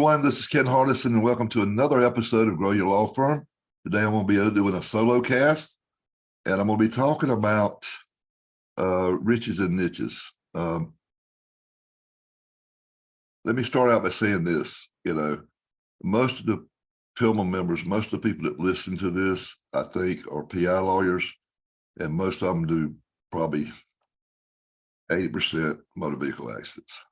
everyone. This is Ken Hardison, and welcome to another episode of Grow Your Law Firm. Today, I'm going to be doing a solo cast, and I'm going to be talking about riches and niches. Let me start out by saying this. Most of the Pillman members, most of the people that listen to this, I think, are PI lawyers, and most of them do probably 80% motor vehicle accidents.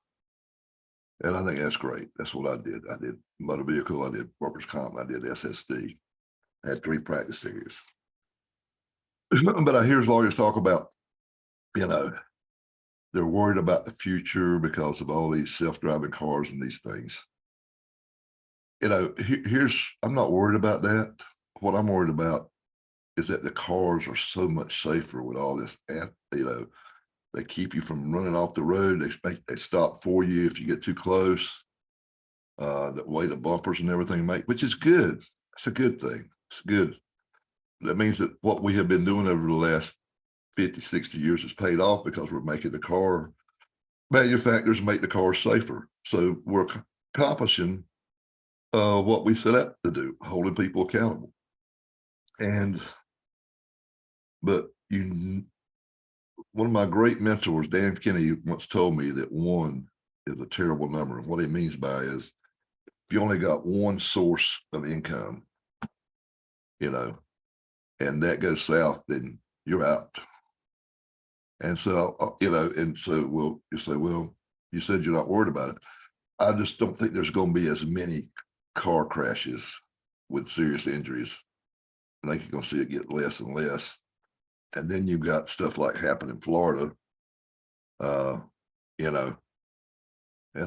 And I think that's great. That's what I did. I did motor vehicle, I did workers' comp, I did SSD. I had 3 practice areas. But I hear lawyers talk about, they're worried about the future because of all these self-driving cars and these things. I'm not worried about that. What I'm worried about is that the cars are so much safer with all this, they keep you from running off the road. They stop for you if you get too close. The way the bumpers and everything make, which is good. It's a good thing. It's good. That means that what we have been doing over the last 50, 60 years has paid off because we're making the car manufacturers make the cars safer. So we're accomplishing what we set out to do, holding people accountable. But one of my great mentors, Dan Kennedy, once told me that 1 is a terrible number. And what he means by is if you only got one source of income, and that goes south, then you're out. And so, you say, well, you said you're not worried about it. I just don't think there's going to be as many car crashes with serious injuries. I think you're going to see it get less and less. And then you've got stuff like happened in Florida, and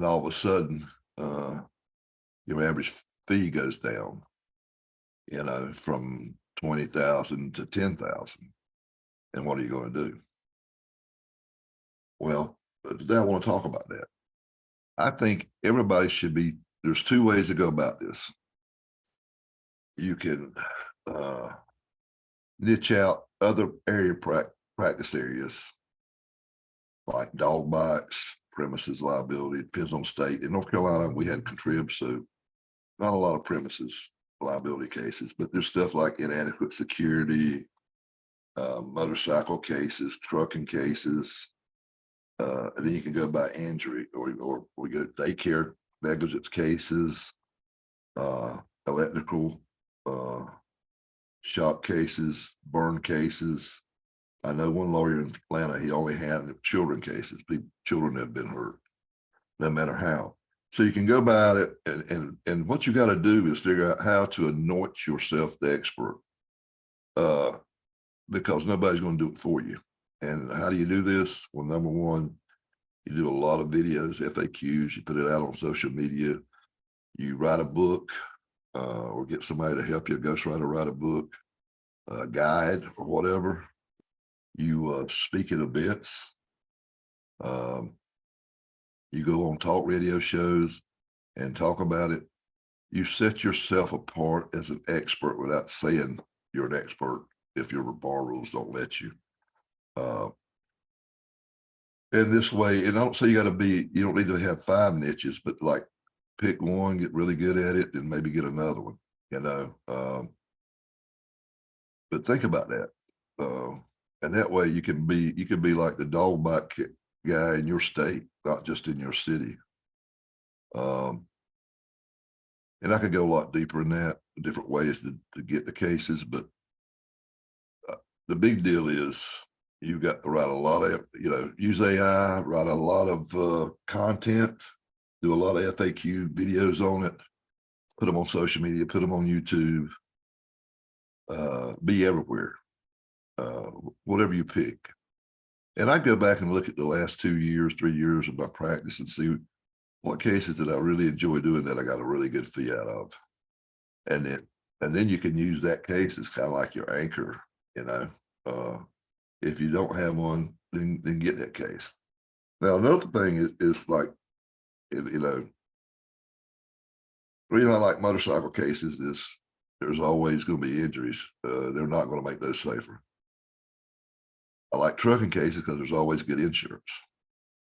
all of a sudden, your average fee goes down, from 20,000 to 10,000. And what are you going to do? Well, today I want to talk about that. I think everybody should be, there's 2 ways to go about this. You can niche out other practice areas like dog bites, premises liability. It depends on state. In North Carolina, we had contrib, so not a lot of premises liability cases, but there's stuff like inadequate security, motorcycle cases, trucking cases, and then you can go by injury, or we go daycare negligence cases, electrical shock cases, burn cases. I know one lawyer in Atlanta, he only had children cases. Children have been hurt, no matter how. So you can go by it, and what you got to do is figure out how to anoint yourself the expert, because nobody's going to do it for you. And how do you do this? Well, number 1, you do a lot of videos, FAQs, you put it out on social media, you write a book, or get somebody to help you, a ghostwriter, write a book, a guide or whatever. You speak at events. You go on talk radio shows and talk about it. You set yourself apart as an expert without saying you're an expert if your bar rules don't let you. And this way, and I don't say you don't need to have 5 niches, but like pick one, get really good at it, and maybe get another one, but think about that. And that way you can be like the dog bite guy in your state, not just in your city. And I could go a lot deeper in that, different ways to get the cases, but the big deal is you got to write a lot of, use AI, write a lot of content, do a lot of FAQ videos on it, put them on social media, put them on YouTube, be everywhere, whatever you pick. And I go back and look at the last 2 years, 3 years of my practice and see what cases that I really enjoy doing that I got a really good fee out of. And then you can use that case as kind of like your anchor, if you don't have one, then get that case. Now, another thing is like, the reason I like motorcycle cases is there's always going to be injuries. They're not going to make those safer. I like trucking cases because there's always good insurance.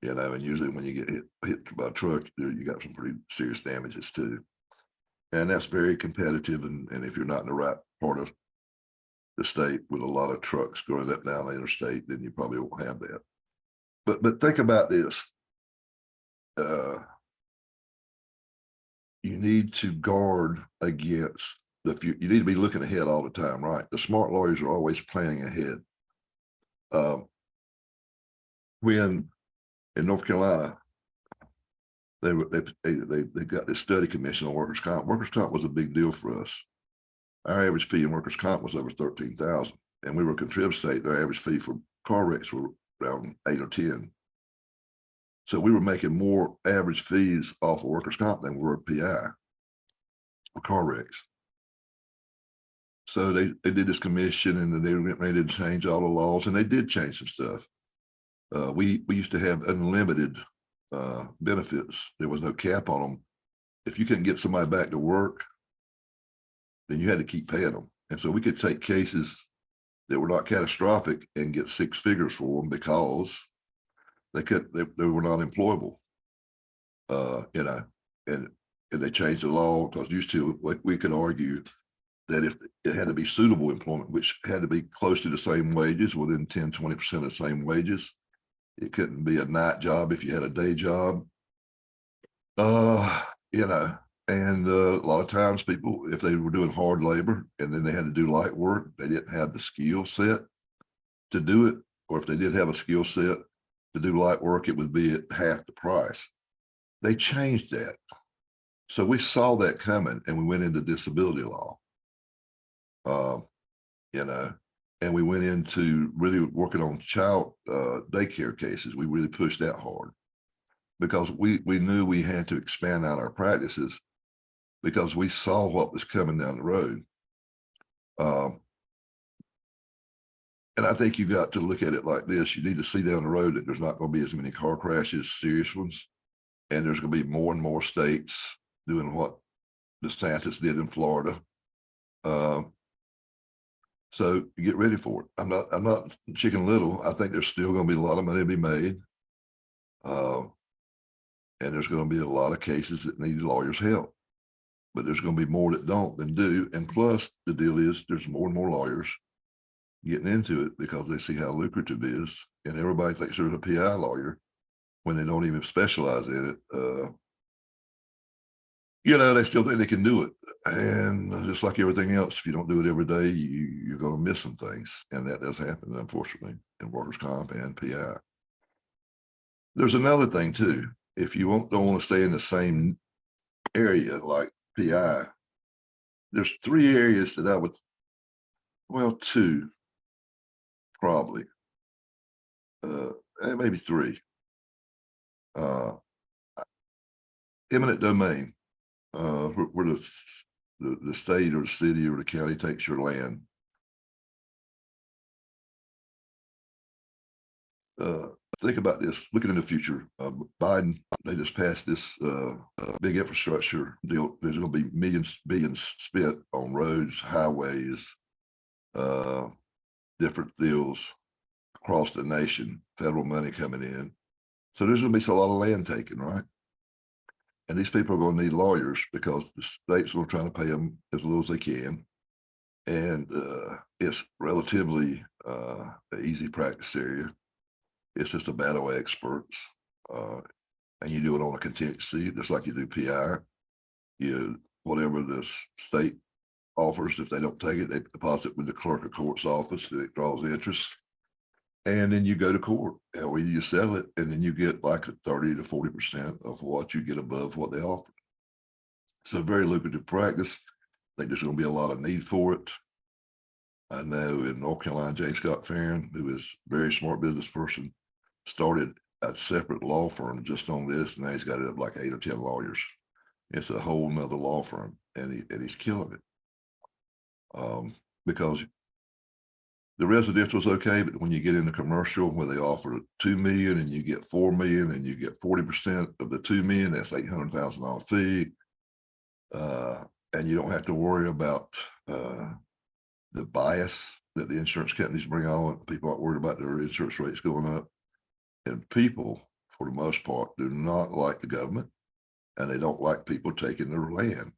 you know, and usually when you get hit by a truck, you got some pretty serious damages too. And that's very competitive. And if you're not in the right part of the state with a lot of trucks going up down the interstate, then you probably won't have that. But think about this. Uh, you need to guard against the future. You need to be looking ahead all the time, right? The smart lawyers are always planning ahead. When in North Carolina, they got this study commission on workers' comp. Workers' comp was a big deal for us. Our average fee in workers' comp was over $13,000, and we were a contrib state. Our average fee for car wrecks were around 8 or 10. So we were making more average fees off of workers' comp than we were PI for car wrecks. So they did this commission, and then they were getting ready to change all the laws, and they did change some stuff. We used to have unlimited benefits. There was no cap on them. If you couldn't get somebody back to work, then you had to keep paying them. And so we could take cases that were not catastrophic and get 6 figures for them because they were not employable. You know, and they changed the law because used to we could argue that if it had to be suitable employment, which had to be close to the same wages, within 10-20% of the same wages. It couldn't be a night job if you had a day job. You know, and a lot of times people, if they were doing hard labor and then they had to do light work, they didn't have the skill set to do it. Or if they did have a skill set to do light work, it would be at half the price. They changed that. So we saw that coming and we went into disability law. You know, and we went into really working on child daycare cases. We really pushed that hard because we knew we had to expand out our practices because we saw what was coming down the road. And I think you got to look at it like this. You need to see down the road that there's not going to be as many car crashes, serious ones, and there's going to be more and more states doing what DeSantis did in Florida. So get ready for it. I'm not Chicken Little. I think there's still going to be a lot of money to be made. And there's going to be a lot of cases that need lawyers' help, but there's going to be more that don't than do. And plus the deal is there's more and more lawyers getting into it because they see how lucrative it is. And everybody thinks there's a PI lawyer when they don't even specialize in it. You know, they still think they can do it. And just like everything else, if you don't do it every day, you're going to miss some things. And that does happen, unfortunately, in workers' comp and PI. There's another thing too. If you don't want to stay in the same area like PI, there's 3 areas that I would, well, 2 probably, maybe 3. Eminent domain, where the state or the city or the county takes your land. Think about this, looking in the future. Biden, they just passed this big infrastructure deal. There's going to be billions spent on roads, highways, different deals across the nation, federal money coming in. So there's going to be a lot of land taken, right? And these people are going to need lawyers because the states are trying to pay them as little as they can. And it's relatively an easy practice area. It's just a battle of experts. And you do it on a contingency, just like you do PI. Whatever the state offers, if they don't take it, they deposit with the clerk of court's office, and it draws interest. And then you go to court, or you settle it, and then you get like a 30 to 40% of what you get above what they offer. So very lucrative practice. I think there's going to be a lot of need for it. I know in North Carolina, James Scott Farron, who is a very smart business person, started a separate law firm just on this, and now he's got it up like 8 or 10 lawyers. It's a whole nother law firm, and he's killing it. Because the residential is okay, but when you get into commercial where they offer $2 million and you get $4 million and you get 40% of the $2 million, that's $800,000 fee. And you don't have to worry about the bias that the insurance companies bring on. People aren't worried about their insurance rates going up. And people, for the most part, do not like the government, and they don't like people taking their land,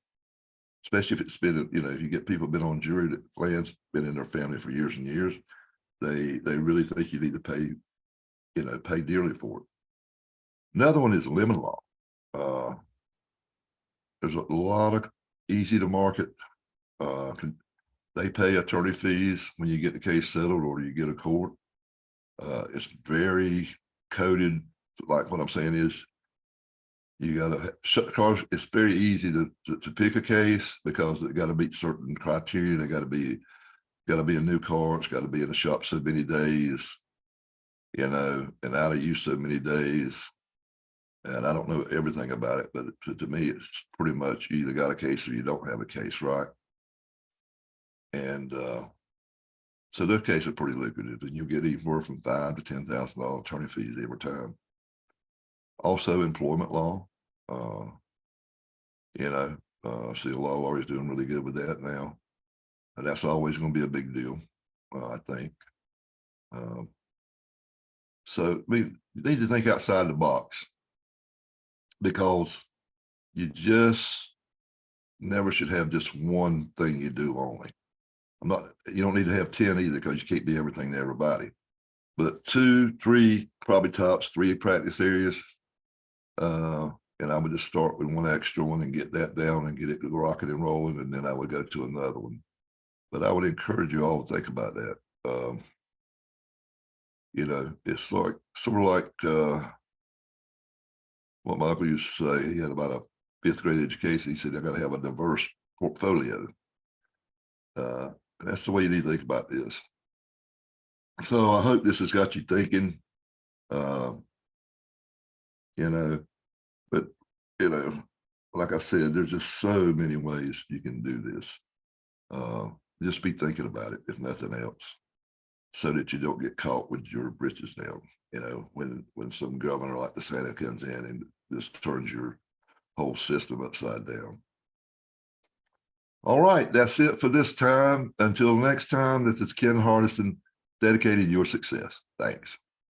especially if it's been, you know, if you get people been on jury that land's been in their family for years and years, they really think you need to pay, you know, pay dearly for it. Another one is lemon law. There's a lot of easy to market. They pay attorney fees when you get the case settled or you get a court. It's very coded. Like what I'm saying is, you gotta cars. It's very easy to pick a case because they got to meet certain criteria. They got to be a new car. It's got to be in the shop so many days, you know, and out of use so many days. And I don't know everything about it, but to me, it's pretty much you either got a case or you don't have a case, right? And so those cases are pretty lucrative, and you get anywhere from $5,000 to $10,000 attorney fees every time. Also, employment law. You know, I see a lot of lawyers doing really good with that now, and that's always going to be a big deal, I think. So you need to think outside the box, because you just never should have just one thing you do only. You don't need to have 10 either, because you can't be everything to everybody. But 2, 3, probably tops 3 practice areas. And I would just start with one extra one and get that down and get it rocking and rolling, and then I would go to another one. But I would encourage you all to think about that. You know, it's like sort of like what my uncle used to say. He had about a 5th grade education. He said, I got to have a diverse portfolio. That's the way you need to think about this. So I hope this has got you thinking. You know, but you know, like I said, there's just so many ways you can do this. Just be thinking about it, if nothing else, so that you don't get caught with your britches down. You know, when some governor like the Senate comes in and just turns your whole system upside down. All right, that's it for this time. Until next time, this is Ken Hardison, dedicated to your success. Thanks.